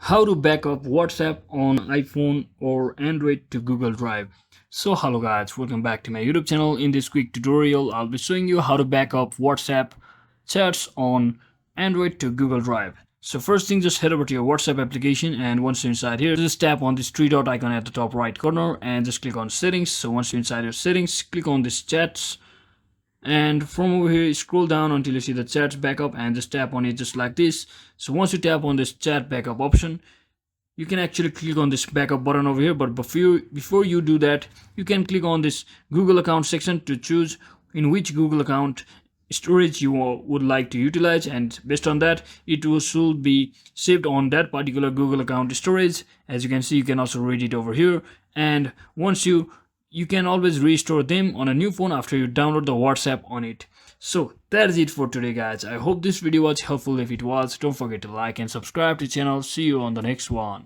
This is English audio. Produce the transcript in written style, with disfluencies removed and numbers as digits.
How to back up WhatsApp on iPhone or Android to Google Drive. So hello guys, welcome back to my YouTube channel. In this quick tutorial, I'll be showing you how to back up WhatsApp chats on Android to Google Drive. So first thing, just head over to your WhatsApp application, and once you're inside here, just tap on this three dot icon at the top right corner and just click on settings. So once you're inside your settings, click on this chats, and from over here scroll down until you see the chats backup and just tap on it just like this. So once you tap on this chat backup option, you can actually click on this backup button over here, but before you do that, you can click on this Google account section to choose in which Google account storage you would like to utilize, and based on that it will should be saved on that particular Google account storage. As you can see, you can also read it over here, and once you can always restore them on a new phone after you download the WhatsApp on it. So that is it for today guys. I hope this video was helpful. If it was, don't forget to like and subscribe to the channel. See you on the next one.